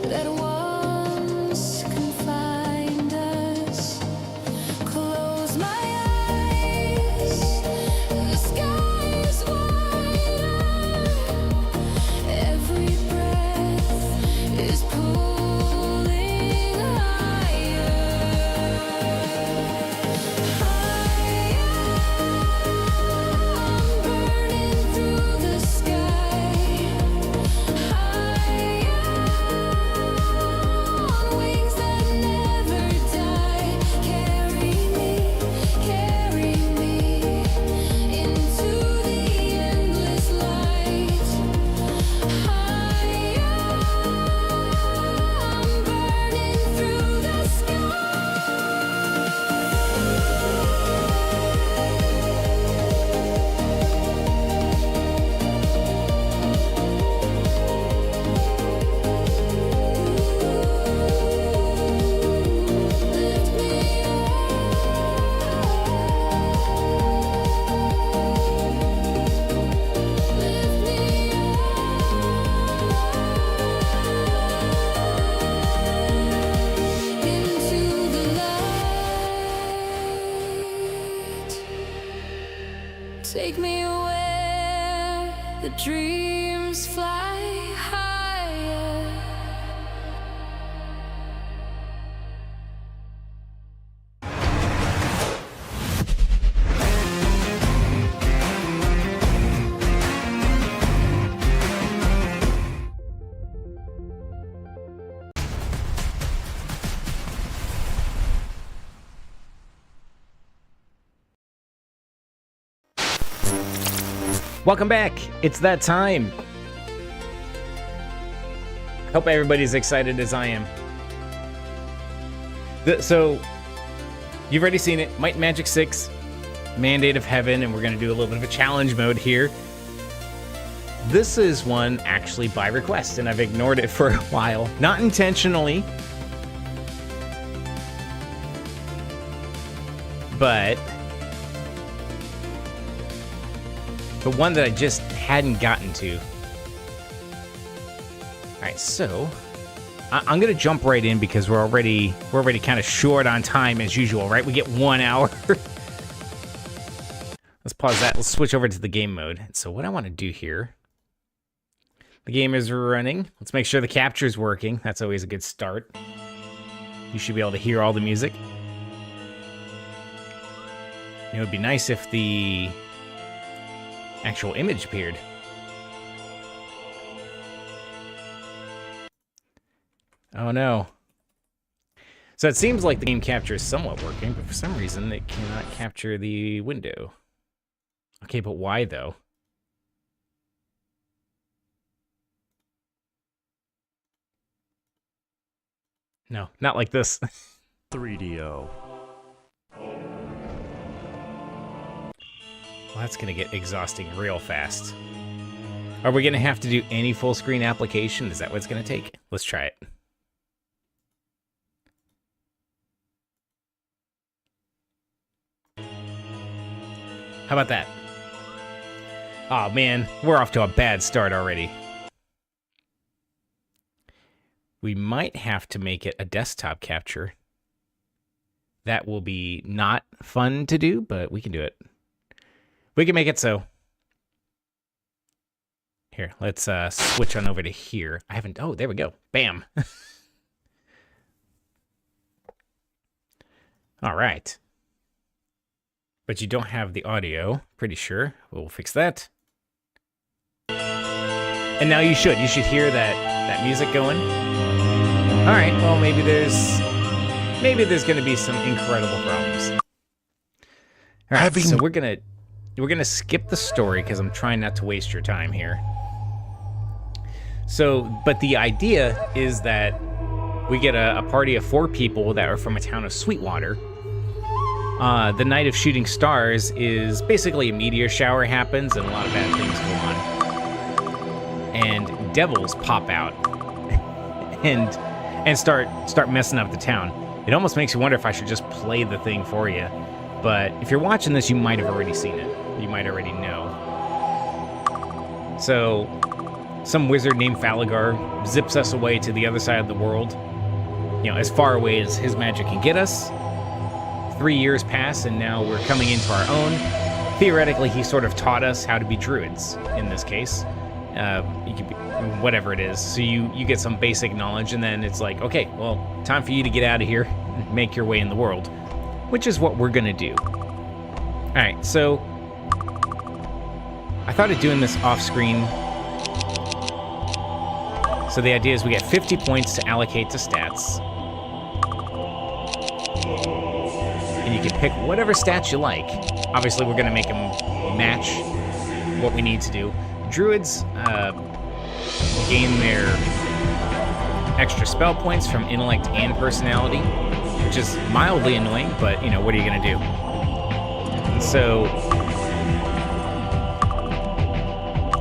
that once confined us. Close my eyes, the sky is wider. Every breath is pulling higher. I'm burning through the sky. Higher on wings that never die. Carry me into the endless light. Higher, I'm burning through the sky. Lift me into the light. Take me where the dreams fly higher. Welcome back. It's that time. Hope everybody's excited as I am. So, you've already seen it. Might and Magic 6, Mandate of Heaven, and we're going to do a little bit of a challenge mode here. This is one actually by request, and I've ignored it for a while. Not intentionally, but one that I just hadn't gotten to. All right, so I'm gonna jump right in because we're already kind of short on time as usual, right? We get 1 hour. Let's pause that. Let's switch over to the game mode. So what I want to do here, the game is running. Let's make sure the capture is working. That's always a good start. You should be able to hear all the music. It would be nice if the actual image appeared. Oh no. So it seems like the game capture is somewhat working, but for some reason it cannot capture the window. Okay, but why though? No, not like this. 3DO. Well, that's gonna get exhausting real fast. Are we gonna have to do any full screen application? Is that what it's gonna take? Let's try it. How about that? Oh man, we're off to a bad start already. We might have to make it a desktop capture. That will be not fun to do, but we can do it. We can make it so. Here, let's switch on over to here. I haven't, oh, there we go. Bam. All right. But you don't have the audio, pretty sure. We'll fix that. And now you should hear that music going. All right, well, maybe there's gonna be some incredible problems. All right, so we're gonna skip the story because I'm trying not to waste your time here. So, but the idea is that we get a party of 4 people that are from a town of Sweetwater. The Night of Shooting Stars is basically a meteor shower happens and a lot of bad things go on. And devils pop out and start messing up the town. It almost makes you wonder if I should just play the thing for you. But if you're watching this, you might have already seen it. You might already know. So some wizard named Falagar zips us away to the other side of the world, you know, as far away as his magic can get us. 3 years pass, and now we're coming into our own. Theoretically, he sort of taught us how to be druids, in this case. You could be, whatever it is. So you get some basic knowledge, and then it's like, okay, well, time for you to get out of here and make your way in the world, which is what we're going to do. All right, so I thought of doing this off-screen. So the idea is we get 50 points to allocate to stats. And you can pick whatever stats you like. Obviously, we're going to make them match what we need to do. Druids gain their extra spell points from intellect and personality, which is mildly annoying, but, you know, what are you going to do? So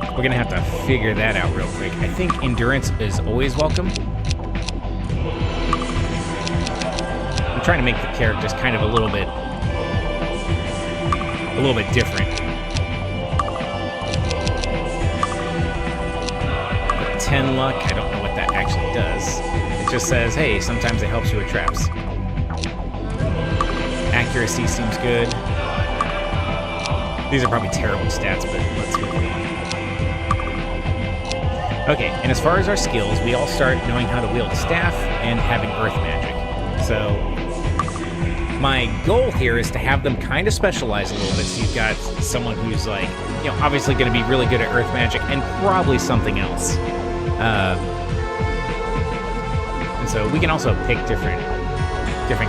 we're going to have to figure that out real quick. I think endurance is always welcome. I'm trying to make the characters kind of a little bit different. 10 luck, I don't know what that actually does. It just says, hey, sometimes it helps you with traps. Accuracy seems good. These are probably terrible stats, but let's move on. Okay, and as far as our skills, we all start knowing how to wield a staff and having earth magic. So my goal here is to have them kind of specialize a little bit. So you've got someone who's like, you know, obviously going to be really good at earth magic and probably something else. And so we can also pick different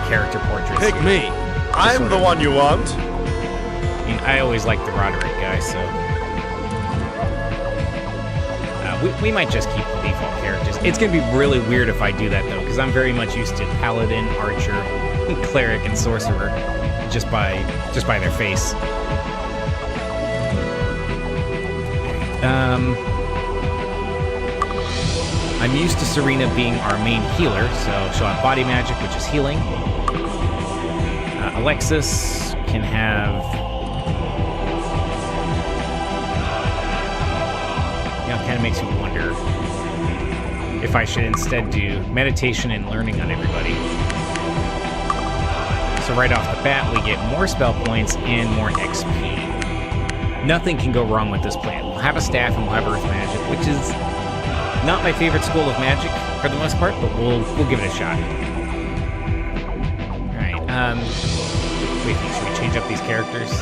character portraits. Pick me. I'm the one you want. I mean, I always like the Roderick guy, so we might just keep the default characters. It's gonna be really weird if I do that though, because I'm very much used to paladin, archer, cleric, and sorcerer just by their face. I'm used to Serena being our main healer, so she'll have body magic, which is healing. Alexis can have, you know, kind of makes you wonder if I should instead do meditation and learning on everybody. So right off the bat, we get more spell points and more XP. Nothing can go wrong with this plan. We'll have a staff and we'll have earth magic, which is not my favorite school of magic for the most part, but we'll give it a shot. All right. Wait, should we change up these characters?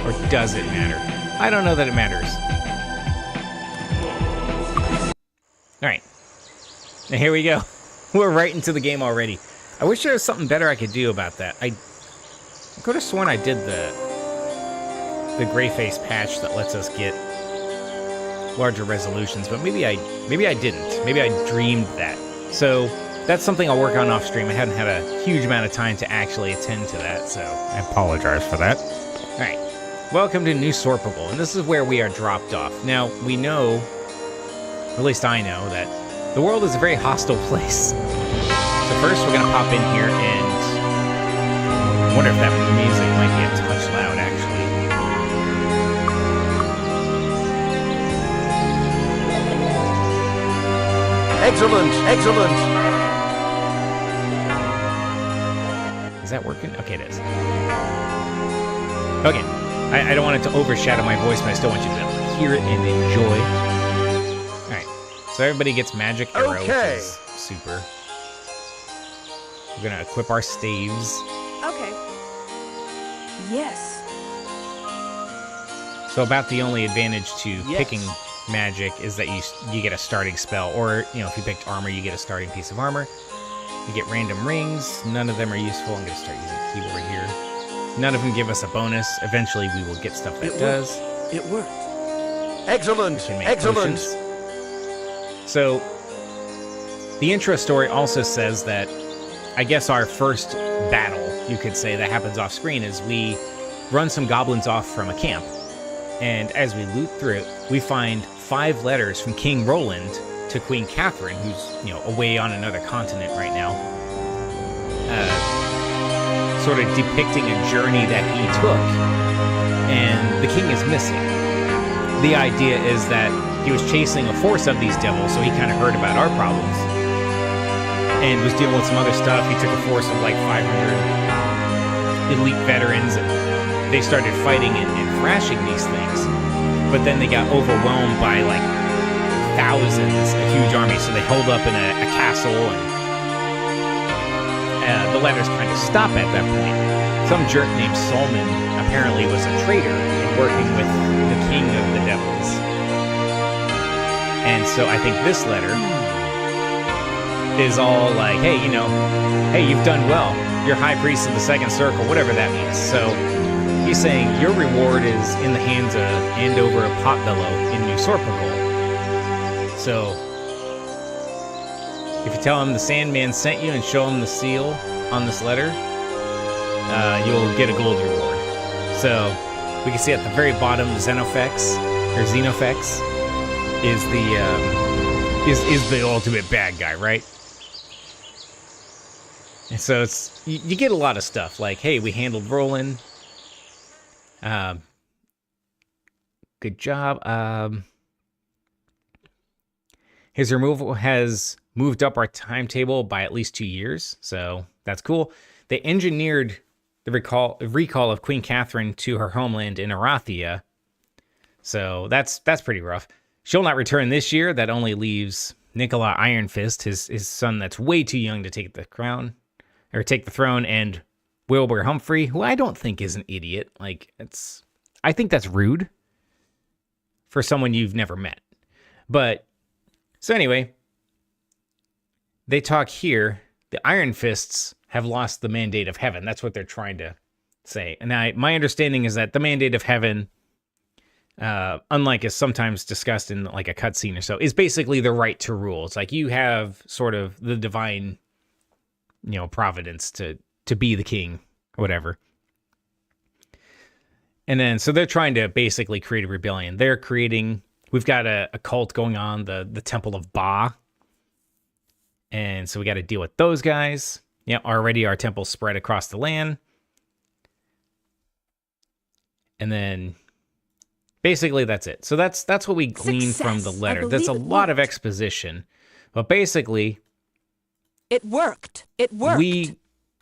Or does it matter? I don't know that it matters. All right. Now here we go. We're right into the game already. I wish there was something better I could do about that. I could have sworn I did the Greyface patch that lets us get larger resolutions, but maybe I didn't. Maybe I dreamed that. So that's something I'll work on off stream. I haven't had a huge amount of time to actually attend to that, so I apologize for that. All right, welcome to New Sorpable, and this is where we are dropped off. Now, we know, or at least I know, that the world is a very hostile place. So first we're gonna pop in here and I wonder if that music might be a touch loud, actually. Excellent, excellent. Is that working? Okay, it is. Okay, I don't want it to overshadow my voice, but I still want you to hear it and enjoy. All right, so everybody gets magic arrow, which is super. We're gonna equip our staves. Okay. Yes. So about the only advantage to picking magic is that you get a starting spell, or, you know, if you picked armor, you get a starting piece of armor. You get random rings. None of them are useful. I'm going to start using keyboard here. None of them give us a bonus. Eventually, we will get stuff that does. It worked. Excellent, excellent. Potions. So the intro story also says that, I guess our first battle, you could say, that happens off screen is we run some goblins off from a camp. And as we loot through it, we find 5 letters from King Roland to Queen Catherine, who's, you know, away on another continent right now, sort of depicting a journey that he took, and the king is missing. the idea is that he was chasing a force of these devils, so he kind of heard about our problems and was dealing with some other stuff. He took a force of like 500 elite veterans, and they started fighting and thrashing these things. But then they got overwhelmed by like thousands, a huge army, so they holed up in a castle, and the letters kind of stop at that point. Some jerk named Solomon apparently was a traitor and working with the king of the devils. And so I think this letter is all like, hey, you know, hey, you've done well. You're high priest of the second circle, whatever that means. So he's saying your reward is in the hands of Andover Potbellow in New Sorpigal. So if you tell him the Sandman sent you and show him the seal on this letter, you'll get a gold reward. So we can see at the very bottom, Xenofex is the ultimate bad guy, right? And so it's you get a lot of stuff like, hey, we handled Roland. Good job. His removal has moved up our timetable by at least 2 years, so that's cool. They engineered the recall of Queen Catherine to her homeland in Arathia, so that's pretty rough. She'll not return this year. That only leaves Nicola Ironfist, his son that's way too young to take the crown, or take the throne, and Wilbur Humphrey, who I don't think is an idiot. Like, I think that's rude for someone you've never met. But, so anyway, they talk here, the Iron Fists have lost the mandate of heaven. That's what they're trying to say. And my understanding is that the mandate of heaven, unlike is sometimes discussed in like a cutscene or so, is basically the right to rule. It's like you have sort of the divine, you know, providence to be the king or whatever. And then, so they're trying to basically create a rebellion. We've got a cult going on, the Temple of Ba. And so we got to deal with those guys. Yeah, already our temple's spread across the land. And then basically that's it. So that's what we glean from the letter. That's a lot of exposition. But basically, it worked. It worked. We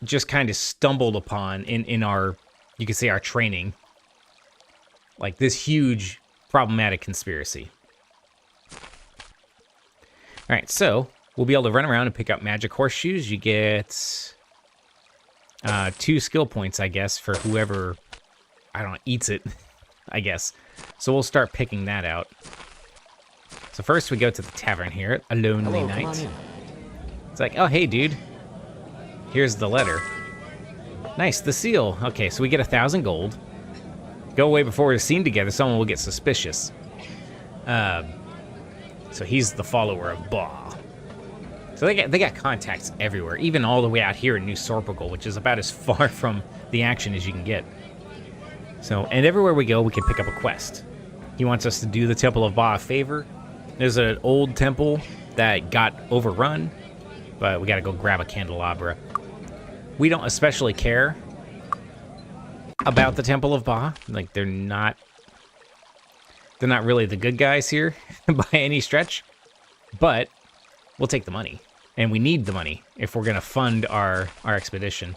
just kind of stumbled upon in our, you could say, our training, like this huge problematic conspiracy. All right, so we'll be able to run around and pick up magic horseshoes. You get 2 skill points, I guess, for whoever, I don't know, eats it, I guess. So we'll start picking that out. So first we go to the tavern here, A Lonely Night. It's like, oh, hey, dude. Here's the letter. Nice, the seal. Okay, so we get 1,000 gold. Go away before we're seen together. Someone will get suspicious. So he's the follower of Ba. So they got contacts everywhere, even all the way out here in New Sorpigal, which is about as far from the action as you can get. So, and everywhere we go, we can pick up a quest. He wants us to do the Temple of Ba a favor. There's an old temple that got overrun, but we gotta go grab a candelabra. We don't especially care about the Temple of Ba. Like, they're not really the good guys here by any stretch, but we'll take the money, and we need the money if we're gonna fund our expedition.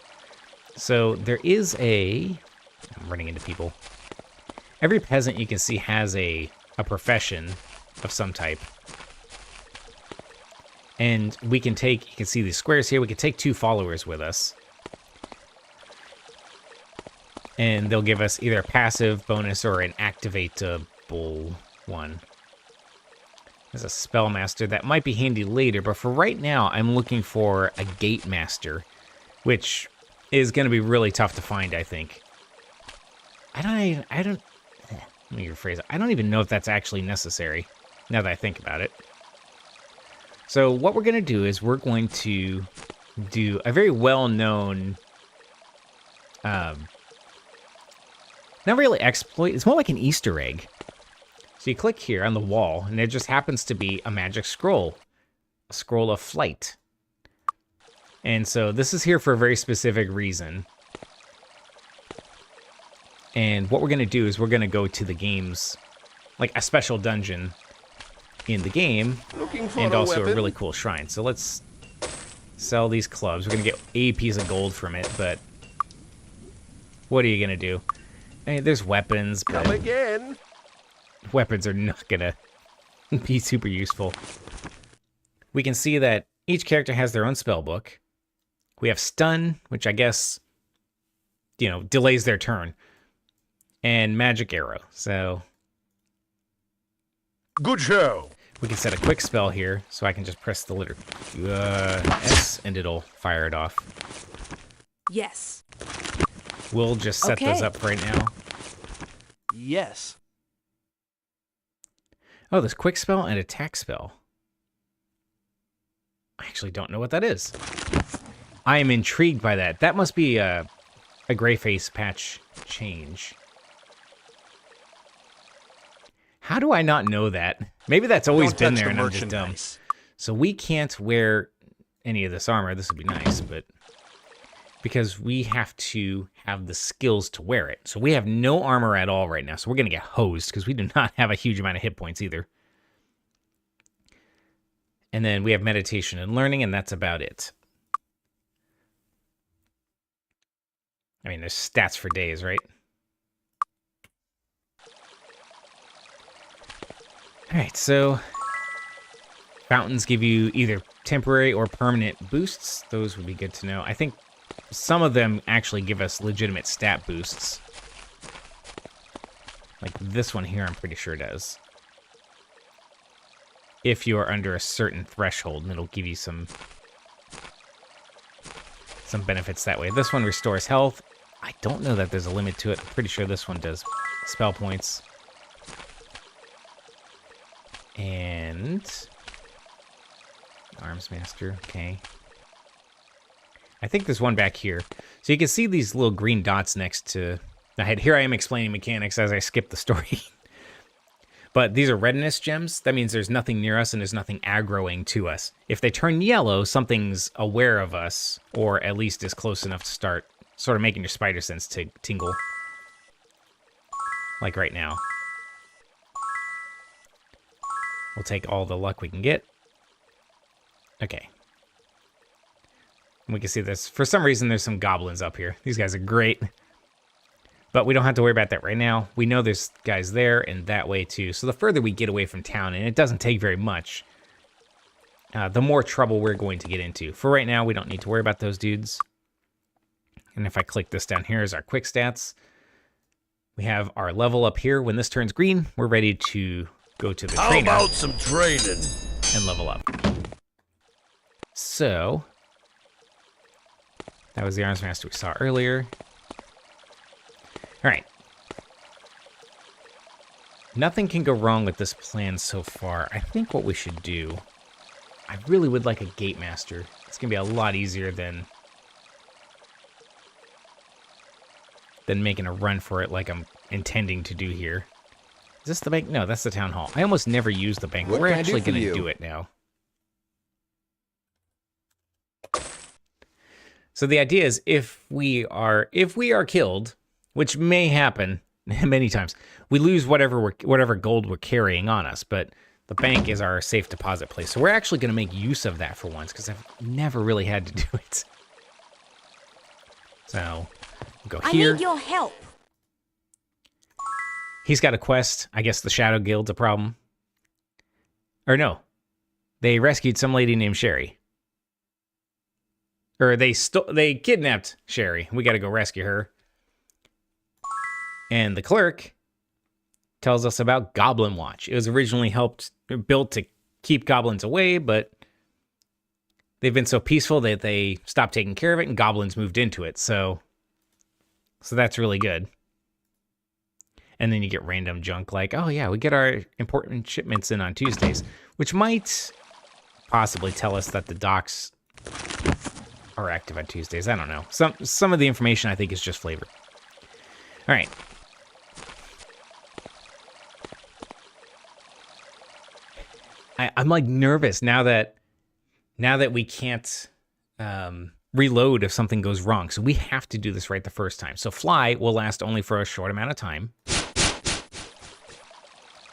So there is I'm running into people. Every peasant you can see has a profession of some type. And we can take, you can see these squares here, we can take 2 followers with us. And they'll give us either a passive bonus or an activatable one. There's a spellmaster that might be handy later, but for right now, I'm looking for a gate master, which is going to be really tough to find, I think. Let me rephrase it. I don't even know if that's actually necessary, now that I think about it. So what we're going to do is we're going to do a very well-known, not really exploit, it's more like an Easter egg. So you click here on the wall, and there just happens to be a magic scroll, a scroll of flight. And so this is here for a very specific reason. And what we're going to do is we're going to go to the game's like a special dungeon in the game, Looking for and a also weapon? a really cool shrine. So let's sell these clubs. We're gonna get a piece of gold from it, but what are you gonna do? I mean, there's weapons, but Come again. weapons are not gonna be super useful. We can see that each character has their own spell book. We have stun, which I guess, you know, delays their turn, and magic arrow. So Good show. we can set a quick spell here, so I can just press the letter S and it'll fire it off. Yes. We'll just set those Okay. up right now. Yes. Oh, there's quick spell and attack spell. I actually don't know what that is. I am intrigued by that. That must be a gray face patch change. How do I not know that? Maybe that's always Don't been touch there the and I'm just dumb. merchandise. So we can't wear any of this armor. This would be nice, but because we have to have the skills to wear it. So we have no armor at all right now. So we're going to get hosed because we do not have a huge amount of hit points either. And then we have meditation and learning, and that's about it. I mean, there's stats for days, right? All right, so fountains give you either temporary or permanent boosts. Those would be good to know. I think some of them actually give us legitimate stat boosts. Like this one here, I'm pretty sure does. If you are under a certain threshold, and it'll give you some benefits that way. This one restores health. I don't know that there's a limit to it. I'm pretty sure this one does spell points. And Arms Master, okay. I think there's one back here. So you can see these little green dots next to the head. Here I am explaining mechanics as I skip the story. But these are readiness gems. That means there's nothing near us and there's nothing aggroing to us. If they turn yellow, something's aware of us, or at least is close enough to start sort of making your spider sense tingle. Like right now. We'll take all the luck we can get. Okay. And we can see this. For some reason, there's some goblins up here. These guys are great. But we don't have to worry about that right now. We know there's guys there and that way too. So the further we get away from town, and it doesn't take very much, the more trouble we're going to get into. For right now, we don't need to worry about those dudes. And if I click this down here is our quick stats. We have our level up here. When this turns green, we're ready to go to the How trainer about some training? and level up. So, that was the Arms Master we saw earlier. All right. Nothing can go wrong with this plan so far. I think what we should do, I really would like a Gate Master. It's going to be a lot easier than making a run for it like I'm intending to do here. Is this the bank? No, that's the town hall. I almost never use the bank, but What we're can I do actually for going to you? do it now. So the idea is if we are killed, which may happen many times, we lose whatever gold we're carrying on us, but the bank is our safe deposit place. So we're actually going to make use of that for once because I've never really had to do it. So we'll go I here. need your help. He's got a quest. I guess the Shadow Guild's a problem. Or no. They rescued some lady named Sherry. Or they kidnapped Sherry. We got to go rescue her. And the clerk tells us about Goblin Watch. It was originally built to keep goblins away, but they've been so peaceful that they stopped taking care of it and goblins moved into it. So that's really good. And then you get random junk like, oh yeah, we get our important shipments in on Tuesdays, which might possibly tell us that the docks are active on Tuesdays. I don't know. Some of the information I think is just flavor. All right. I'm like nervous now that we can't reload if something goes wrong. So we have to do this right the first time. So fly will last only for a short amount of time.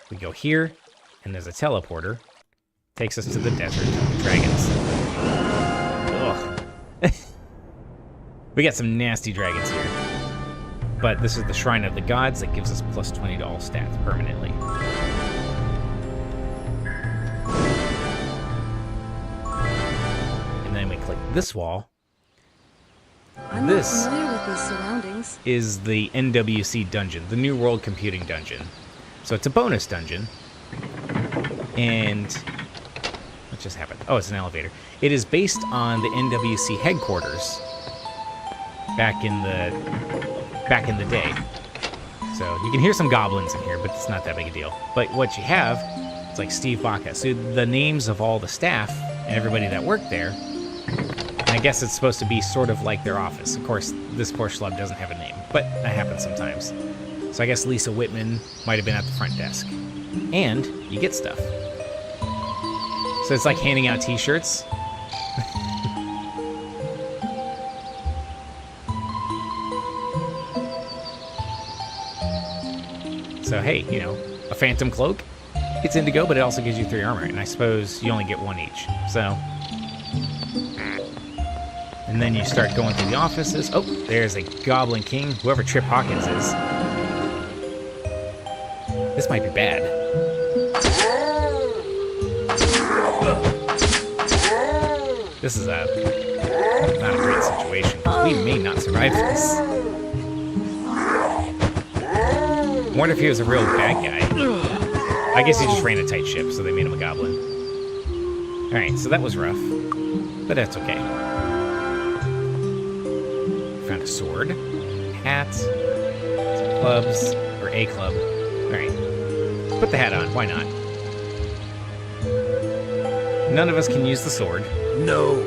We go here, and there's a teleporter. Takes us to the desert. Dragons. Ugh. We got some nasty dragons here. But this is the Shrine of the Gods that gives us plus 20 to all stats permanently. And then we click this wall. I'm This not familiar with these surroundings. is the NWC dungeon, the New World Computing Dungeon. So it's a bonus dungeon. And what just happened? Oh, it's an elevator. It is based on the NWC headquarters back in the day. So you can hear some goblins in here, but it's not that big a deal. But what you have, it's like Steve Baca. So the names of all the staff and everybody that worked there, and I guess it's supposed to be sort of like their office. Of course, this poor schlub doesn't have a name, but that happens sometimes. So I guess Lisa Whitman might have been at the front desk. And you get stuff. So it's like handing out t-shirts. So hey, you know, a phantom cloak. It's indigo, but it also gives you 3 armor, and I suppose you only get 1 each. So, and then you start going through the offices. Oh, there's a Goblin King, whoever Trip Hawkins is. This might be bad. This is not a great situation. We may not survive this. I wonder if he was a real bad guy. I guess he just ran a tight ship, so they made him a goblin. Alright, so that was rough. But that's okay. Found a sword, hat, some clubs, or a club. Alright. Put the hat on, why not? None of us can use the sword. No.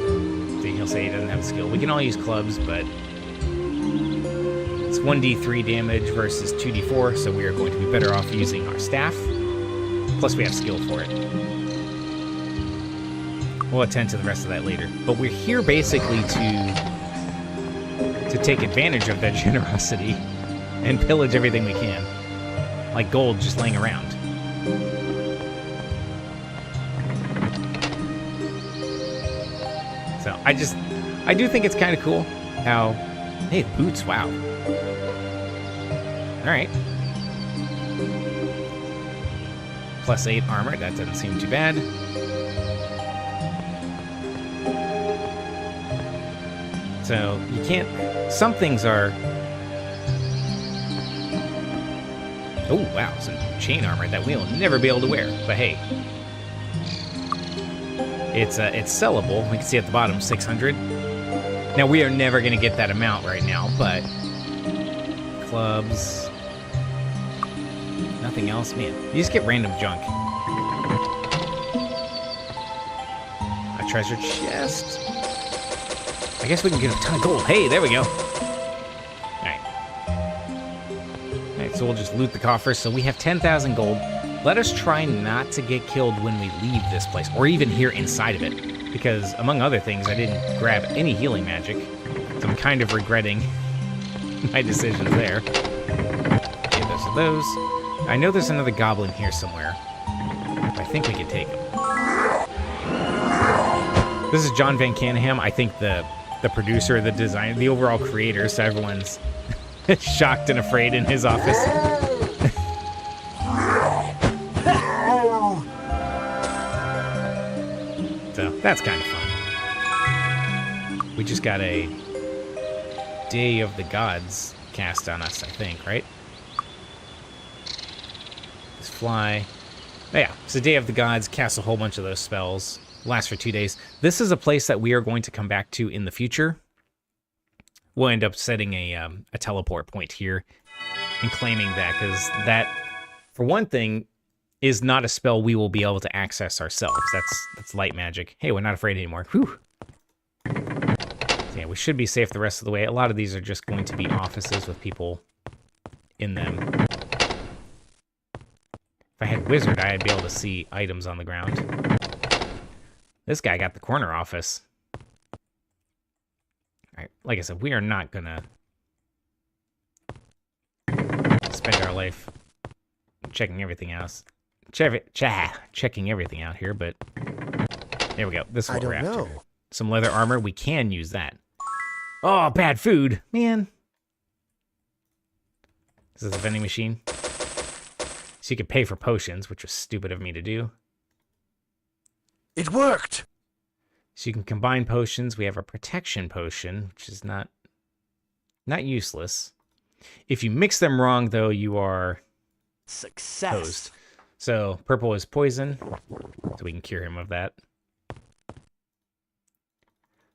See, he'll say he doesn't have a skill. We can all use clubs, but it's 1d3 damage versus 2d4, so we are going to be better off using our staff. Plus, we have skill for it. We'll attend to the rest of that later. But we're here basically to take advantage of that generosity and pillage everything we can. Like gold just laying around. So, I do think it's kind of cool how, hey, boots, wow. Alright. Plus 8 armor, that doesn't seem too bad. So, you can't, some things are, oh wow, some chain armor that we'll never be able to wear, but hey. It's sellable. We can see at the bottom, 600. Now, we are never going to get that amount right now, but clubs, nothing else. Man, you just get random junk. A treasure chest. I guess we can get a ton of gold. Hey, there we go. Alright. Alright, so we'll just loot the coffers. So we have 10,000 gold. Let us try not to get killed when we leave this place, or even here inside of it. Because, among other things, I didn't grab any healing magic. So I'm kind of regretting my decisions there. Okay, those are those. I know there's another goblin here somewhere. I think we can take him. This is John Van Caneham, I think the producer, the designer, the overall creator, so everyone's shocked and afraid in his office. So, that's kind of fun. We just got a Day of the Gods cast on us, I think, right? Just fly. Oh, yeah, it's the Day of the Gods, cast a whole bunch of those spells. Lasts for 2 days. This is a place that we are going to come back to in the future. We'll end up setting a teleport point here and claiming that, because that, for one thing, is not a spell we will be able to access ourselves. That's light magic. Hey, we're not afraid anymore. Whew. So yeah, we should be safe the rest of the way. A lot of these are just going to be offices with people in them. If I had Wizard, I'd be able to see items on the ground. This guy got the corner office. Alright, like I said, we are not gonna spend our life checking everything else. checking everything out here, but there we go. This is I what we're don't after. know. Some leather armor. We can use that. Oh, bad food. Man. This is a vending machine. So you could pay for potions, which was stupid of me to do. It worked. So you can combine potions. We have a protection potion, which is not useless. If you mix them wrong, though, you are Success. hosed. So purple is poison, so we can cure him of that.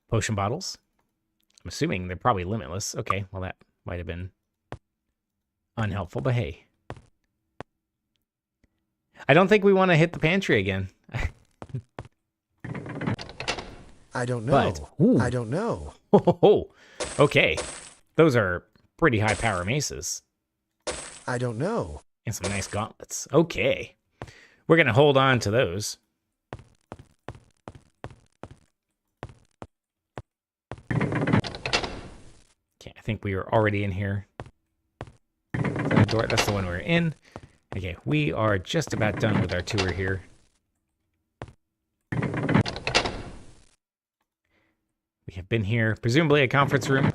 Potion bottles. I'm assuming they're probably limitless. Okay, well that might have been unhelpful, but hey. I don't think we want to hit the pantry again. I don't know. But, ooh. I don't know. Oh, okay. Those are pretty high power maces. I don't know. And some nice gauntlets. Okay. We're going to hold on to those. Okay, I think we were already in here. Is that a door? That's the one we're in. Okay, we are just about done with our tour here. We have been here, presumably a conference room.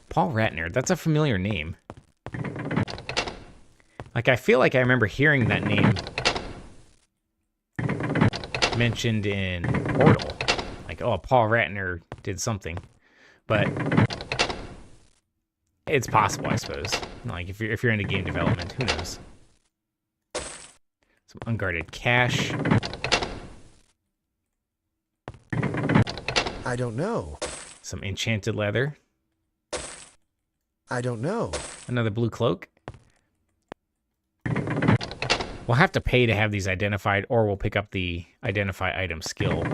Paul Ratner, that's a familiar name. Like, I feel like I remember hearing that name mentioned in Portal. Like, oh, Paul Ratner did something. But it's possible, I suppose. Like, if you're into game development, who knows? Some unguarded cash. I don't know. Some enchanted leather. I don't know. Another blue cloak. We'll have to pay to have these identified, or we'll pick up the identify item skill.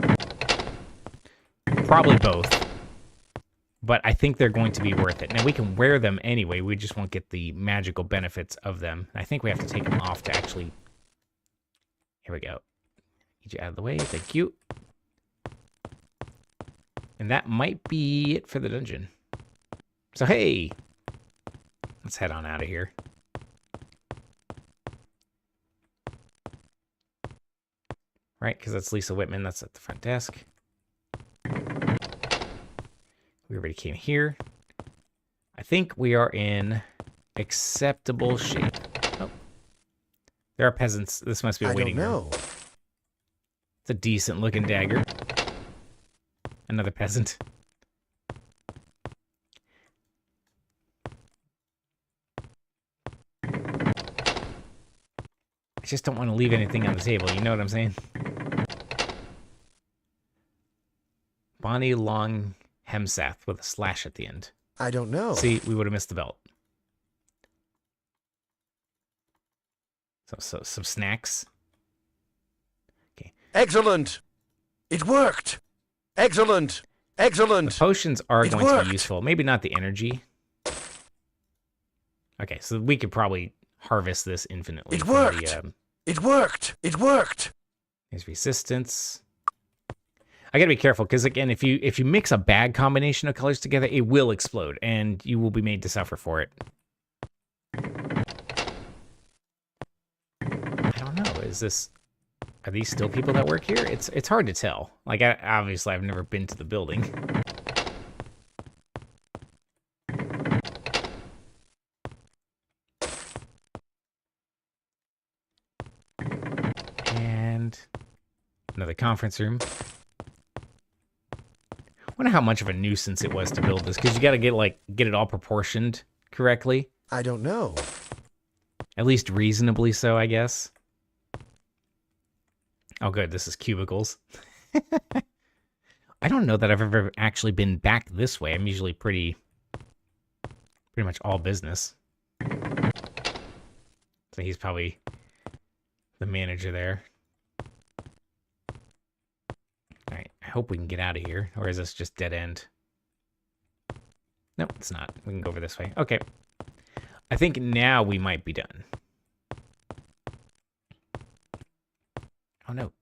Probably both. But I think they're going to be worth it. Now, we can wear them anyway. We just won't get the magical benefits of them. I think we have to take them off to actually... Here we go. Get you out of the way. Thank you. And that might be it for the dungeon. So, hey! Let's head on out of here. Right, because that's Lisa Whitman. That's at the front desk. We already came here. I think we are in acceptable shape. Oh. There are peasants. This must be a waiting room. I don't know. It's a decent looking dagger. Another peasant. I just don't want to leave anything on the table, you know what I'm saying? Bonnie Long Hemsath with a slash at the end. I don't know. See, we would have missed the belt. So some snacks. Okay. Excellent. It worked. Excellent. Excellent. The potions are going to worked. be useful. Maybe not the energy. Okay, so we could probably harvest this infinitely. It from worked. The, It worked. It worked. there's resistance. I gotta be careful because again, if you mix a bad combination of colors together, it will explode, and you will be made to suffer for it. I don't know. Are these still people that work here? It's hard to tell. Like, obviously, I've never been to the building. And another conference room. I wonder how much of a nuisance it was to build this, because you got to get it all proportioned correctly. I don't know. At least reasonably so, I guess. Oh, good. This is cubicles. I don't know that I've ever actually been back this way. I'm usually pretty much all business. So he's probably the manager there. All right. I hope we can get out of here. Or is this just dead end? Nope, it's not. We can go over this way. Okay. I think now we might be done. Oh, no.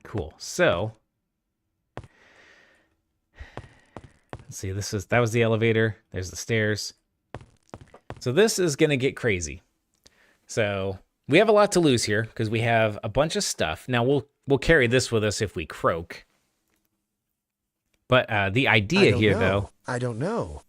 Cool. So, let's Let's see, that was the elevator. There's the stairs. So this is gonna get crazy. So we have a lot to lose here because we have a bunch of stuff. Now we'll carry this with us if we croak. But the idea here, though, I don't know.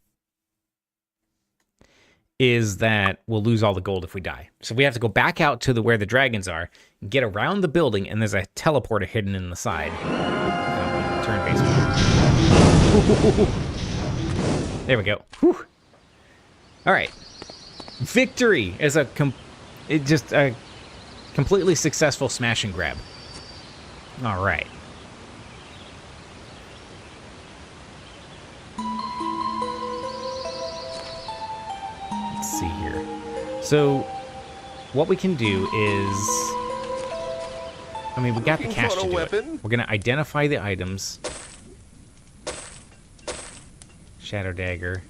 is that we'll lose all the gold if we die. So we have to go back out to where the dragons are, get around the building, and there's a teleporter hidden in the side. Oh, turn baseball. There we go. Whew. All right. Victory is a completely successful smash and grab. All right. Let's see here. So, what we can do is, I mean, we got the cash to do it. We're gonna identify the items. Shadow dagger.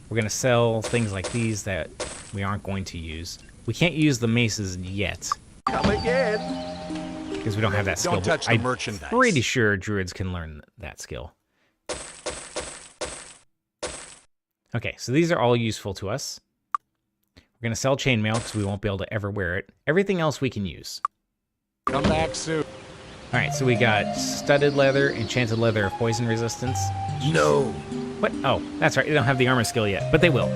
We're gonna sell things like these that we aren't going to use. We can't use the maces yet. Come again. Because we don't have that skill. Don't touch the merchandise. I'm pretty sure druids can learn that skill. Okay, so these are all useful to us. We're going to sell chainmail because we won't be able to ever wear it. Everything else we can use. Come back soon. All right, so we got studded leather, enchanted leather of poison resistance. No. What? Oh, that's right. They don't have the armor skill yet, but they will.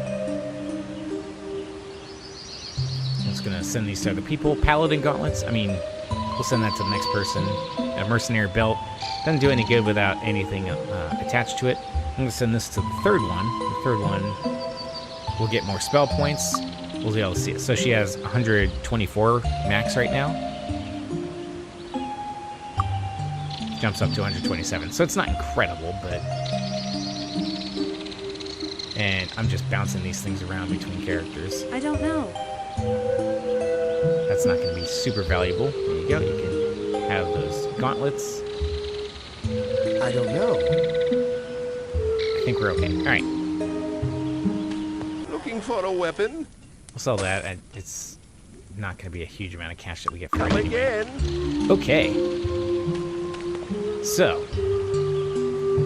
I'm just going to send these to other people. Paladin gauntlets. I mean, we'll send that to the next person. A mercenary belt. Doesn't do any good without anything attached to it. I'm going to send this to the third one. The third one will get more spell points. We'll be able to see it. So she has 124 max right now. Jumps up to 127. So it's not incredible, but... And I'm just bouncing these things around between characters. I don't know. That's not going to be super valuable. There you go. You can have those gauntlets. I don't know. I think we're okay. All right. Looking for a weapon? We'll sell that. It's not going to be a huge amount of cash that we get for it Come anyway. again. Okay. So,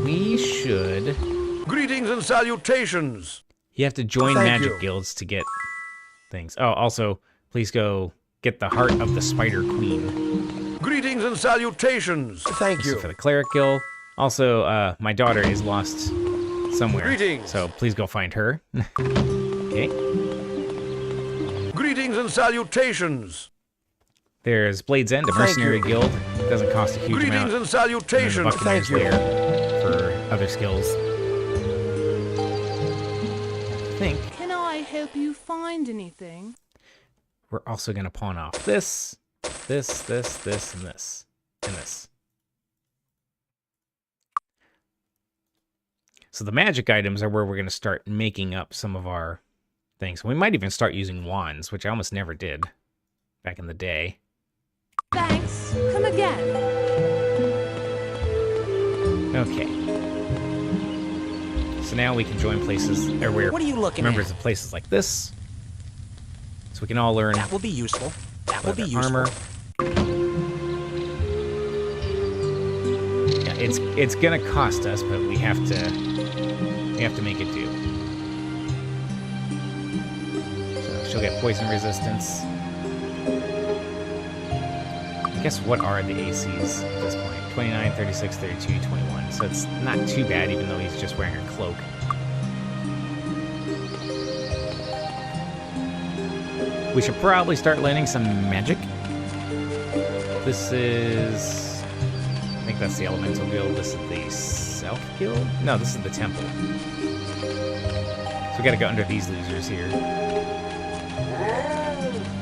we should... Greetings and salutations. You have to join Thank magic you. guilds to get things. Oh, also, please go get the Heart of the Spider Queen. Greetings and salutations. Thank This is you. for the Cleric Guild. Also, my daughter is lost somewhere. Greetings. So please go find her. Okay. Greetings and salutations. There's Blade's End, a Thank mercenary you. guild. It doesn't cost a huge Greetings amount. and And then the salutations. Buccaneers Thank you. there for other skills. I think Can I help you find anything? we're also going to pawn off this, and this, and this. So the magic items are where we're going to start making up some of our things. We might even start using wands, which I almost never did back in the day. Thanks. Come again. Okay. So now we can join places, or we're What are you looking members at? of places like this. So we can all learn That will be useful. That will be leather useful. armor. Yeah, it's gonna cost us, but we have to make it do. So she'll get poison resistance. I guess what are the ACs at this point? 29, 36, 32, 21. So it's not too bad, even though he's just wearing a cloak. We should probably start learning some magic. This is... I think that's the Elemental Guild. This is the Self Guild? No, this is the Temple. So we gotta go under these losers here.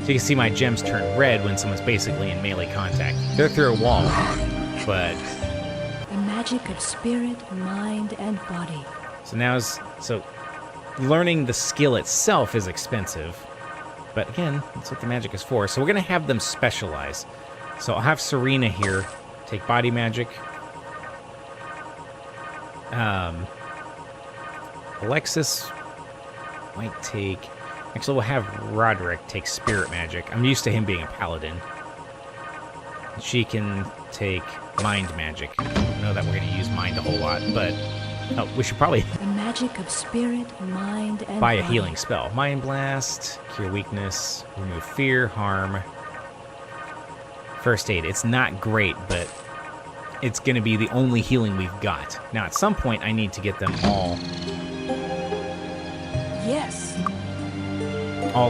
So you can see my gems turn red when someone's basically in melee contact. They're through a wall, but... The magic of spirit, mind, and body. So so learning the skill itself is expensive. But again, that's what the magic is for. So we're going to have them specialize. So I'll have Serena here take body magic. Alexis might take... Actually, we'll have Roderick take spirit magic. I'm used to him being a paladin. She can take mind magic. know that we're going to use mind a whole lot, but we should probably The magic of spirit, mind, and buy a body. healing spell. Mind Blast, Cure Weakness, Remove Fear, Harm, First Aid. It's not great, but it's going to be the only healing we've got. Now, at some point, I need to get them all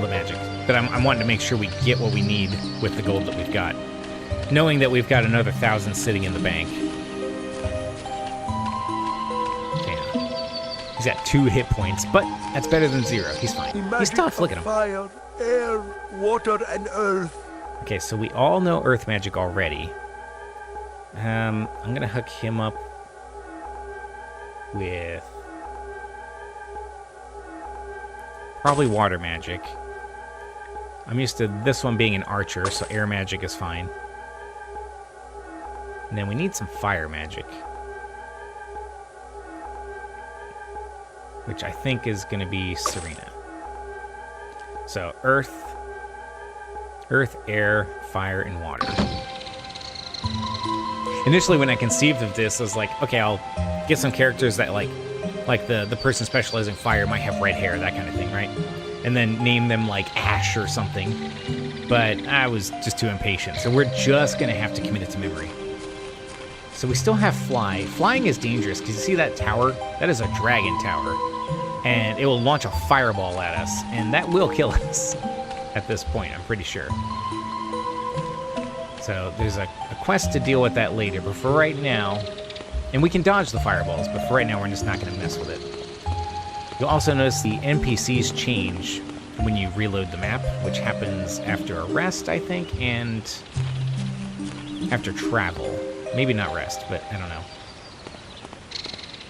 the magic. But I'm wanting to make sure we get what we need with the gold that we've got. Knowing that we've got another 1,000 sitting in the bank. Damn. He's at 2 hit points, but that's better than 0. He's fine. He's tough. Look at him. Fire, air, water, and earth. Okay, so we all know earth magic already. I'm going to hook him up with probably water magic. I'm used to this one being an archer, so air magic is fine. And then we need some fire magic, which I think is going to be Serena. So earth, air, fire, and water. Initially, when I conceived of this, I was like, okay, I'll get some characters that like the person specializing fire might have red hair, that kind of thing, right? And then name them like Ash or something. But I was just too impatient, so we're just gonna have to commit it to memory. So we still have fly. Flying is dangerous, because you see that tower? That is a dragon tower. And it will launch a fireball at us, and that will kill us at this point, I'm pretty sure. So there's a quest to deal with that later, but for right now, and we can dodge the fireballs, but for right now we're just not going to mess with it. You'll also notice the NPCs change when you reload the map, which happens after a rest, I think, and after travel. Maybe not rest, but I don't know.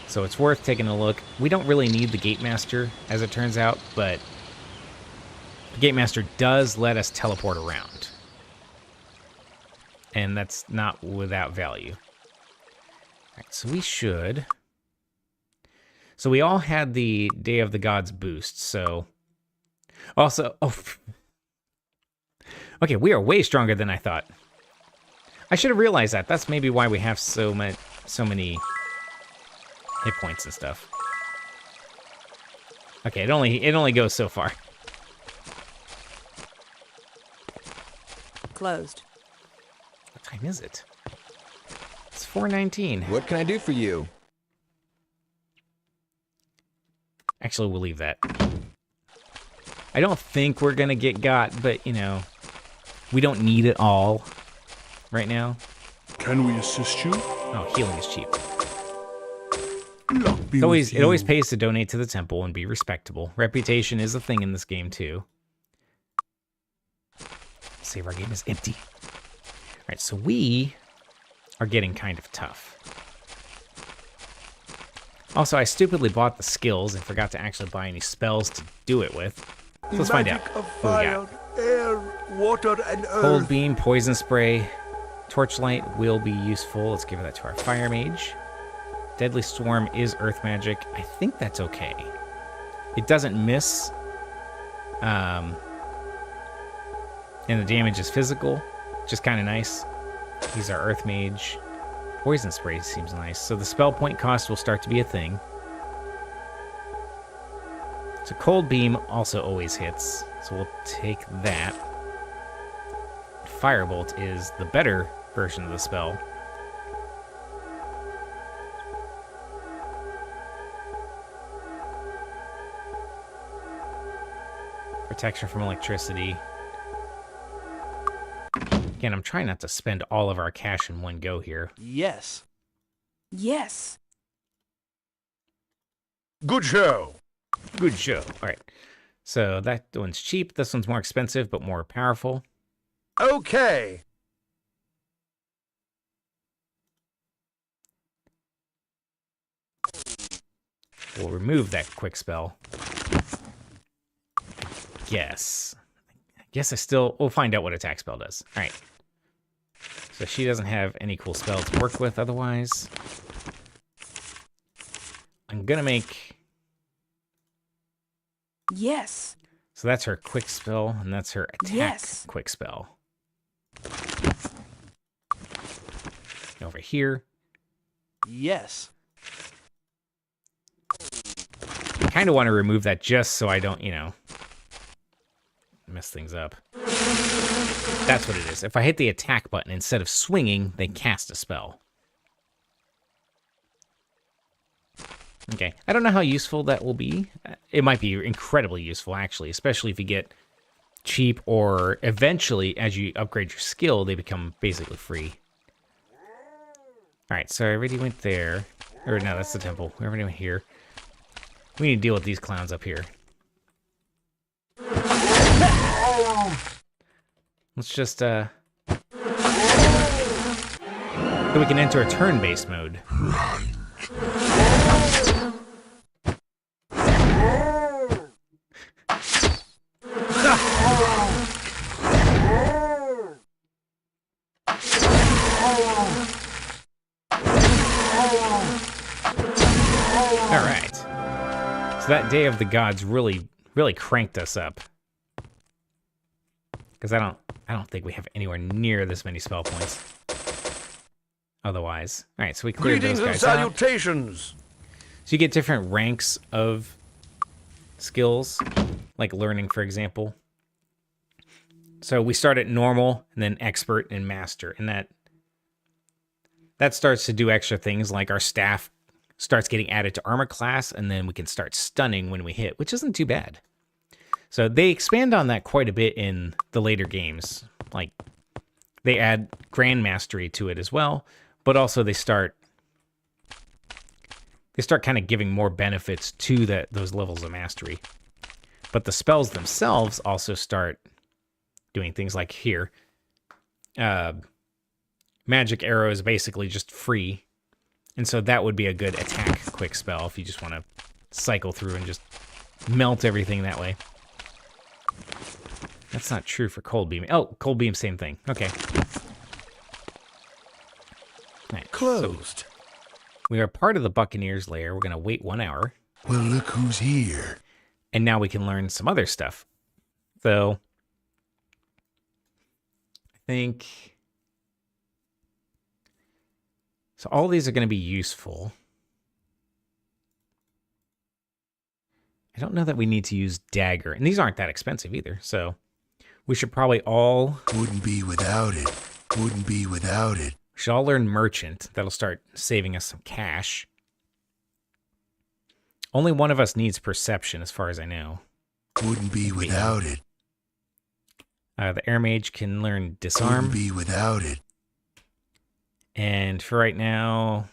So it's worth taking a look. We don't really need the Gate Master, as it turns out, but the Gate Master does let us teleport around. And that's not without value. All right, so we should... So we all had the Day of the Gods boost, so... Also... Oh. Okay, we are way stronger than I thought. I should have realized that. That's maybe why we have so many hit points and stuff. Okay, it only goes so far. Closed. What time is it? It's 4:19. What can I do for you? Actually, we'll leave that. I don't think we're gonna get got, but, you know, we don't need it all right now. Can we assist you? Oh, healing is cheap. Luck be It with always you. pays to donate to the temple and be respectable. Reputation is a thing in this game, too. Save our game is empty. Alright, so we are getting kind of tough. Also, I stupidly bought the skills and forgot to actually buy any spells to do it with. So let's find out Magic of what we got. fire, air, water, and Cold earth. Beam, Poison Spray, Torchlight will be useful. Let's give that to our Fire Mage. Deadly Storm is Earth Magic. I think that's okay. It doesn't miss. And the damage is physical, which is kind of nice. He's our Earth Mage. Poison Spray seems nice. So the spell point cost will start to be a thing. So Cold Beam also always hits. So we'll take that. Firebolt is the better version of the spell. Protection from electricity. Again, I'm trying not to spend all of our cash in one go here. Yes. Yes. Good show. Good show. All right. So that one's cheap. This one's more expensive, but more powerful. Okay. We'll remove that quick spell. Guess. We'll find out what attack spell does. All right. So she doesn't have any cool spells to work with otherwise. I'm gonna make... Yes. So that's her quick spell, and that's her attack Yes. quick spell. Over here. Yes. I kind of want to remove that just so I don't, mess things up. That's what it is. If I hit the attack button, instead of swinging, they cast a spell. Okay, I don't know how useful that will be. It might be incredibly useful, actually, especially if you get cheap or eventually, as you upgrade your skill, they become basically free. All right, so I already went there. Or no, that's the temple. We already went here. We need to deal with these clowns up here. Let's just, then we can enter a turn-based mode. Alright. So that Day of the Gods really cranked us up. Because I don't think we have anywhere near this many spell points. Otherwise. Alright, so we cleared those Greetings and guys out. salutations. So you get different ranks of skills, like learning, for example. So we start at normal, and then expert, and master. And that starts to do extra things, like our staff starts getting added to armor class, and then we can start stunning when we hit, which isn't too bad. So they expand on that quite a bit in the later games. Like, they add Grand Mastery to it as well, but also they start kind of giving more benefits to those levels of mastery. But the spells themselves also start doing things like here. Magic Arrow is basically just free. And so that would be a good attack quick spell if you just want to cycle through and just melt everything that way. That's not true for Cold Beam. Oh, Cold Beam, same thing. Okay. Right, Closed. so we are part of the Buccaneers lair. We're going to wait 1 hour. Well, look who's here. And now we can learn some other stuff. So, I think... So all these are going to be useful. I don't know that we need to use Dagger. And these aren't that expensive either, so... We should probably all... Wouldn't be without it. Wouldn't be without it. We should all learn Merchant. That'll start saving us some cash. Only one of us needs Perception, as far as I know. Wouldn't be without it. The Air Mage can learn Disarm. Wouldn't be without it. And for right now...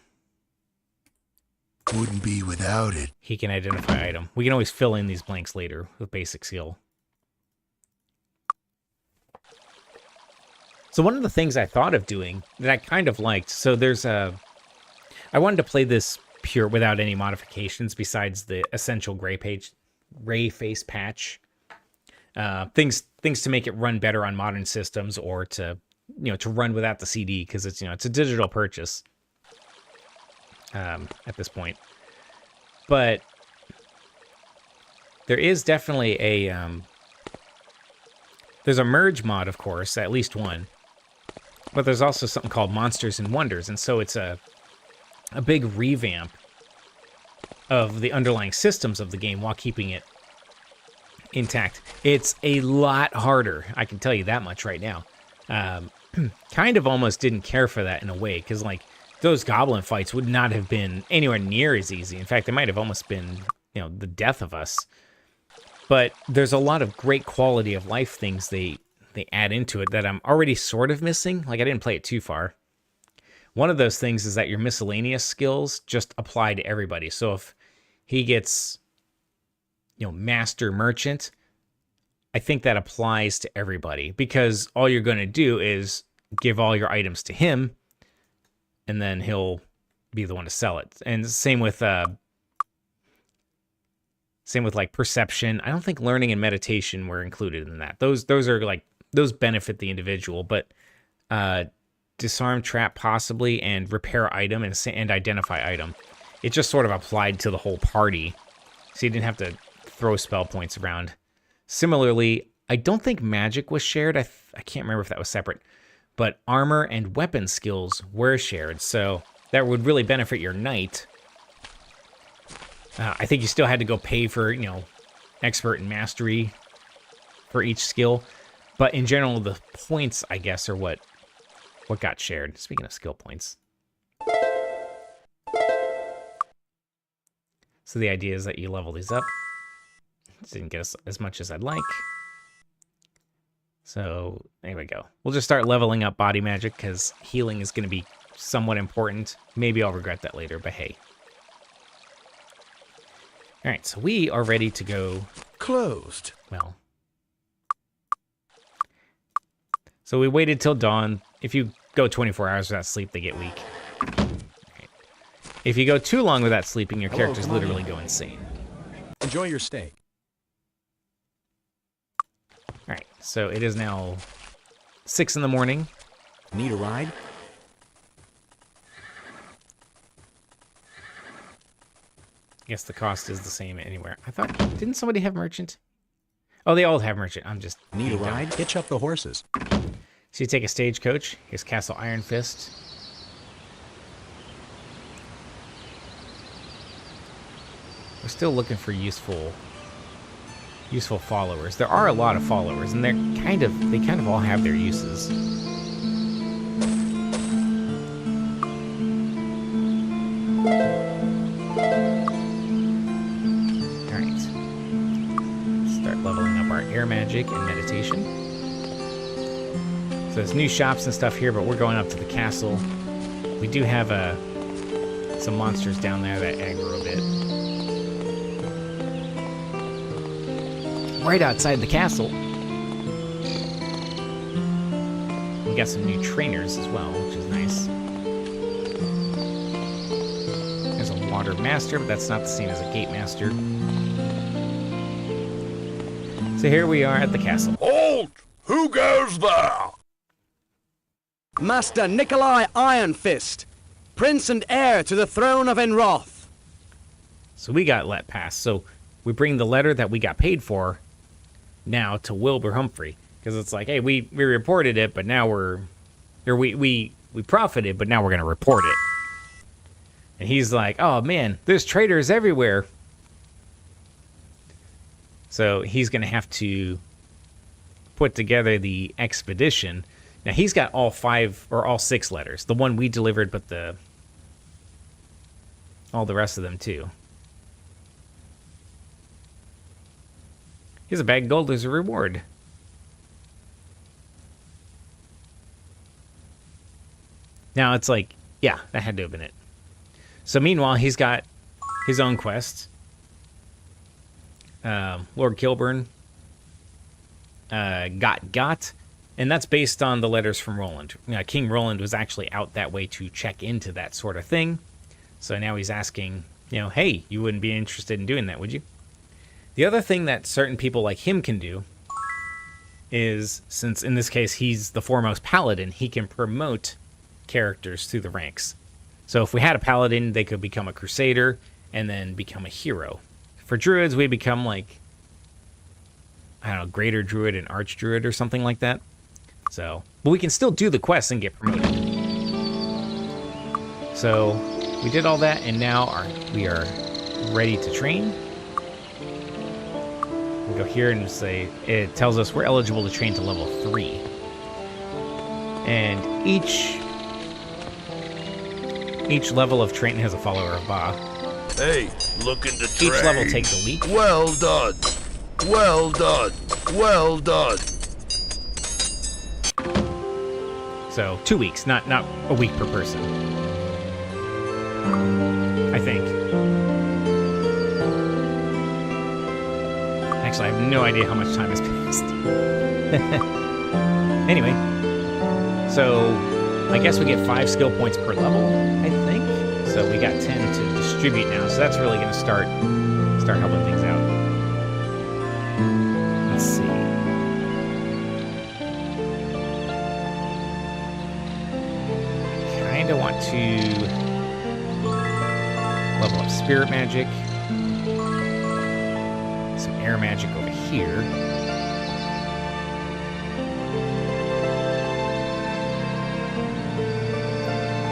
Wouldn't be without it. He can identify item. We can always fill in these blanks later with basic skill. So one of the things I thought of doing that I kind of liked, so there's a... I wanted to play this pure without any modifications besides the essential gray face patch. Things to make it run better on modern systems, or to run without the CD, because it's it's a digital purchase at this point. But there is definitely a there's a merge mod, of course, at least one. But there's also something called Monsters and Wonders, and so it's a big revamp of the underlying systems of the game while keeping it intact. It's a lot harder, I can tell you that much right now. Kind of almost didn't care for that in a way, because like those goblin fights would not have been anywhere near as easy. In fact, they might have almost been, the death of us. But there's a lot of great quality of life things they add into it that I'm already sort of missing. Like, I didn't play it too far. One of those things is that your miscellaneous skills just apply to everybody. So if he gets, Master Merchant, I think that applies to everybody, because all you're going to do is give all your items to him, and then he'll be the one to sell it. And same with like Perception. I don't think Learning and Meditation were included in that. Those are like, those benefit the individual, but Disarm, Trap possibly, and Repair Item and Identify Item. It just sort of applied to the whole party, so you didn't have to throw spell points around. Similarly, I don't think magic was shared. I can't remember if that was separate, but armor and weapon skills were shared. So that would really benefit your knight. I think you still had to go pay for, you know, expert and mastery for each skill. But in general, the points, I guess, are what got shared. Speaking of skill points. So the idea is that you level these up. Didn't get as much as I'd like. So there we go. We'll just start leveling up body magic because healing is going to be somewhat important. Maybe I'll regret that later, but hey. All right, so we are ready to go. Closed. Well. So we waited till dawn. If you go 24 hours without sleep, they get weak. Right. If you go too long without sleeping, your characters literally go insane. Enjoy your stay. All right, so it is now 6 in the morning. Need a ride? I guess the cost is the same anywhere. I thought, didn't somebody have merchant? Oh, they all have merchant. I'm just... Need a ride? Hitch up the horses. So you take a stagecoach. Here's Castle Iron Fist. We're still looking for useful followers. There are a lot of followers, and they kind of all have their uses. All right. Start leveling up our air magic and meditation. So there's new shops and stuff here, but we're going up to the castle. We do have some monsters down there that aggro a bit. Right outside the castle, we got some new trainers as well, which is nice. There's a water master, but that's not the same as a gate master. So here we are at the castle. Halt! Who goes there? Master Nikolai Ironfist, Prince and heir to the throne of Enroth. So we got let pass. So we bring the letter that we got paid for now to Wilbur Humphrey, because it's like, hey, we reported it, but now we profited, but now we're gonna report it. And he's like, oh man, there's traitors everywhere. So he's gonna have to put together the expedition. Now he's got all 5 or all 6 letters, the one we delivered, but all the rest of them too. Here's a bag of gold as a reward. Now it's like, yeah, that had to have been it. So meanwhile, he's got his own quest. Lord Kilburn got, and that's based on the letters from Roland. King Roland was actually out that way to check into that sort of thing. So now he's asking, hey, you wouldn't be interested in doing that, would you? The other thing that certain people like him can do is, since in this case he's the foremost paladin, he can promote characters through the ranks. So if we had a paladin, they could become a crusader and then become a hero. For druids, we become like, I don't know, greater druid and arch druid or something like that. So, but we can still do the quests and get promoted. So we did all that, and now we are ready to train. We go here and say, it tells us we're eligible to train to level 3. And each level of training has a follower of Ba. Hey, looking to train. Each level takes a week. Well done. Well done. Well done. So 2 weeks, not a week per person. I think. Actually, I have no idea how much time has passed. Anyway, so I guess we get 5 skill points per level, I think. So we got 10 to distribute now, so that's really going to start helping things out. Let's see. I kind of want to level up spirit magic. Some air magic over here.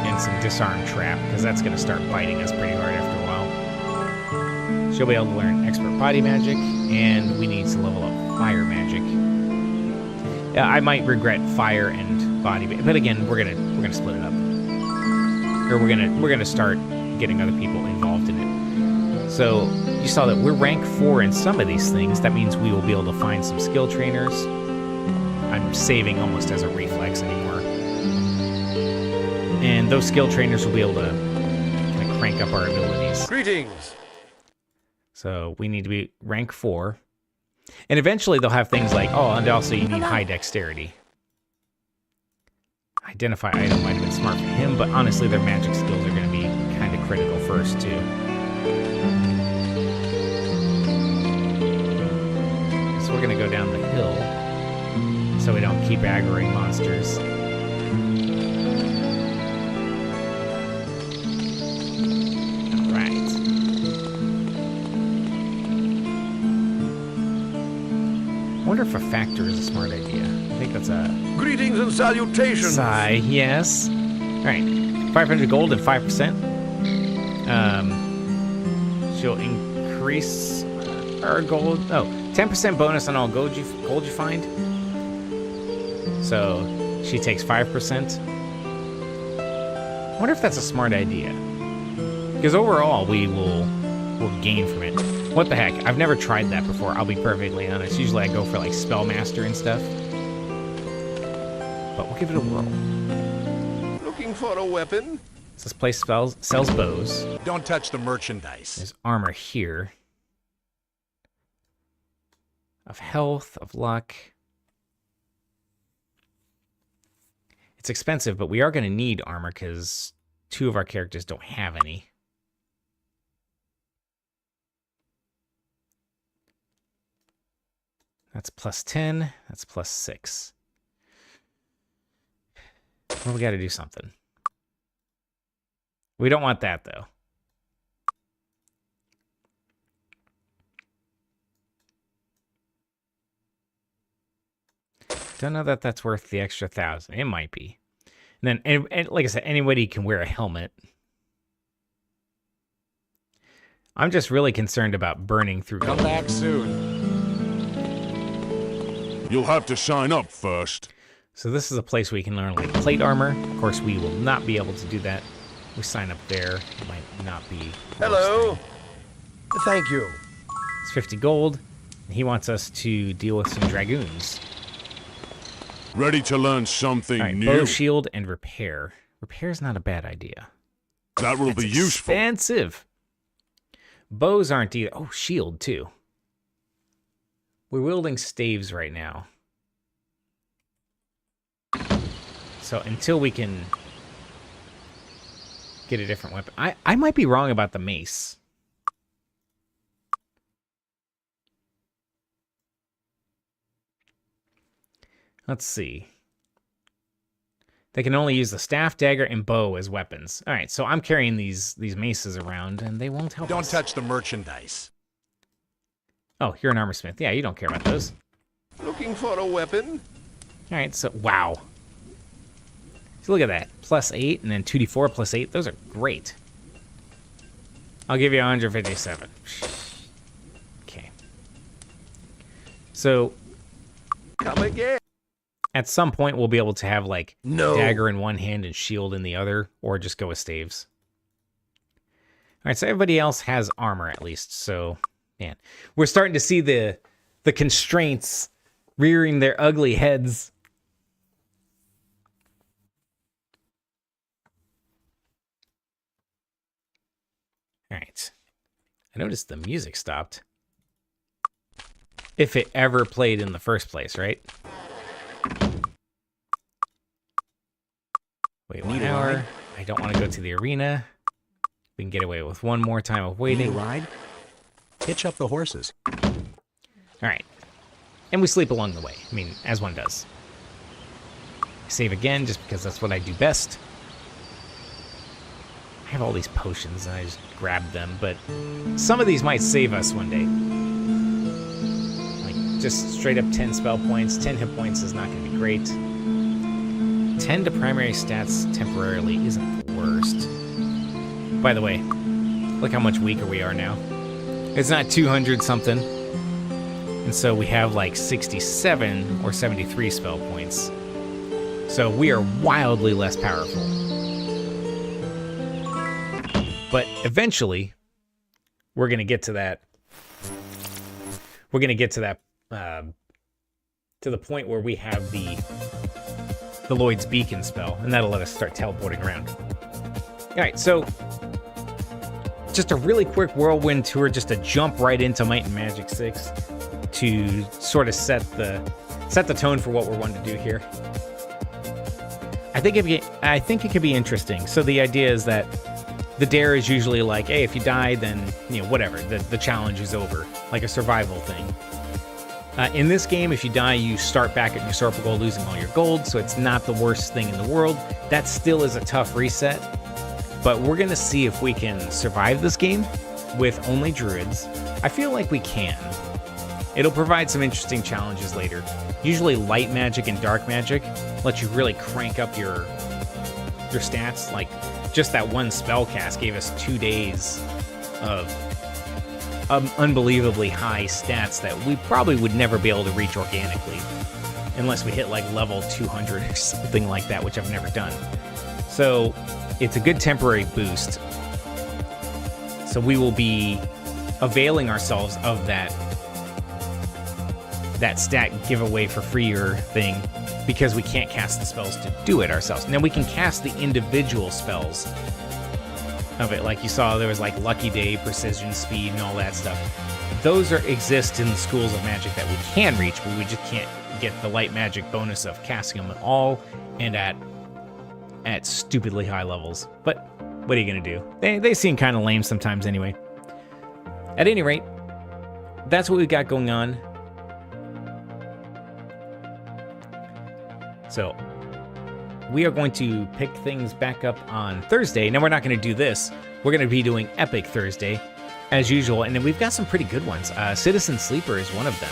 And some disarm trap, because that's going to start biting us pretty hard after a while. She'll be able to learn expert body magic, and we need to level up fire magic. Yeah, I might regret fire and body, but again, we're gonna split it up, or we're gonna start getting other people involved in it. So you saw that we're rank 4 in some of these things. That means we will be able to find some skill trainers. I'm saving almost as a reflex anymore. And those skill trainers will be able to kind of crank up our abilities. Greetings. So we need to be rank 4. And eventually they'll have things like, oh, and also you need high dexterity. Identify item might have been smart for him, but honestly their magic skills are going to be kind of critical first, too. So we're going to go down the hill so we don't keep aggroing monsters. I wonder if a factor is a smart idea. I think that's a... Greetings and salutations. Sigh, yes. Alright, 500 gold and 5%. She'll increase our gold... Oh, 10% bonus on all gold you find. So, she takes 5%. I wonder if that's a smart idea. Because overall, we'll gain from it. What the heck? I've never tried that before, I'll be perfectly honest. Usually I go for like Spellmaster and stuff. But we'll give it a whirl. Looking for a weapon? So this place sells bows. Don't touch the merchandise. There's armor here. Of health, of luck. It's expensive, but we are going to need armor because 2 of our characters don't have any. That's plus 10. That's plus 6. Well, we got to do something. We don't want that, though. Don't know that that's worth the extra 1,000. It might be. And then, and like I said, anybody can wear a helmet. I'm just really concerned about burning through. Come back soon. You'll have to sign up first. So this is a place where you can learn like plate armor. Of course, we will not be able to do that. We sign up there. It might not be. Hello. Thank you. It's 50 gold. And he wants us to deal with some dragoons. Ready to learn something All right, new? bow, shield, and repair. Repair's not a bad idea. That will be useful. Expensive. Bows aren't either. Oh, shield too. We're wielding staves right now. So until we can get a different weapon. I might be wrong about the mace. Let's see. They can only use the staff, dagger, and bow as weapons. All right, so I'm carrying these maces around, and they won't help Don't us. touch the merchandise. Oh, you're an armorsmith. Yeah, you don't care about those. Looking for a weapon? All right, so wow. So look at that. Plus 8 and then 2d4 plus 8. Those are great. I'll give you 157. Okay. So Come again. at some point we'll be able to have like No. dagger in one hand and shield in the other, or just go with staves. All right, so everybody else has armor at least. So, man, we're starting to see the constraints rearing their ugly heads. All right. I noticed the music stopped. If it ever played in the first place, right? Wait 1 hour. I don't want to go to the arena. We can get away with one more time of Need a waiting. ride? Hitch up the horses. All right. And we sleep along the way. I mean, as one does. Save again, just because that's what I do best. I have all these potions, and I just grabbed them, but some of these might save us one day. Like, just straight up 10 spell points. 10 hit points is not going to be great. 10 to primary stats temporarily isn't the worst. first. By the way, look how much weaker we are now. It's not 200 something. And so we have like 67 or 73 spell points. So we are wildly less powerful. But eventually, we're going to get to that. We're going to get to that, to the point where we have the Lloyd's Beacon spell, and that'll let us start teleporting around. All right, so just a really quick whirlwind tour, just to jump right into Might and Magic 6 to sort of set the tone for what we're wanting to do here. I think it could be interesting. So the idea is that the dare is usually like, hey, if you die, then, you know, whatever, the challenge is over, like a survival thing. In this game, if you die, you start back at usurper goal, losing all your gold, so it's not the worst thing in the world. That still is a tough reset, but we're going to see if we can survive this game with only druids. I feel like we can. It'll provide some interesting challenges later. Usually light magic and dark magic let you really crank up your stats. Like, just that one spell cast gave us 2 days of unbelievably high stats that we probably would never be able to reach organically unless we hit like level 200 or something like that, which I've never done. So it's a good temporary boost. So we will be availing ourselves of that stat giveaway for freer thing because we can't cast the spells to do it ourselves. Now we can cast the individual spells of it, like you saw there was like Lucky Day, Precision, Speed, and all that stuff. Those exist in the schools of magic that we can reach, but we just can't get the light magic bonus of casting them at all and at stupidly high levels. But what are you gonna do? They seem kind of lame sometimes anyway. At any rate, that's what we've got going on. So we are going to pick things back up on Thursday. Now, we're not going to do this. We're going to be doing Epic Thursday, as usual. And then we've got some pretty good ones. Citizen Sleeper is one of them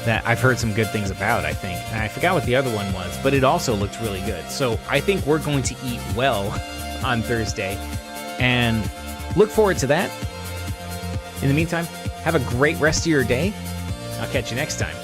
that I've heard some good things about, I think. And I forgot what the other one was, but it also looked really good. So I think we're going to eat well on Thursday. And look forward to that. In the meantime, have a great rest of your day. I'll catch you next time.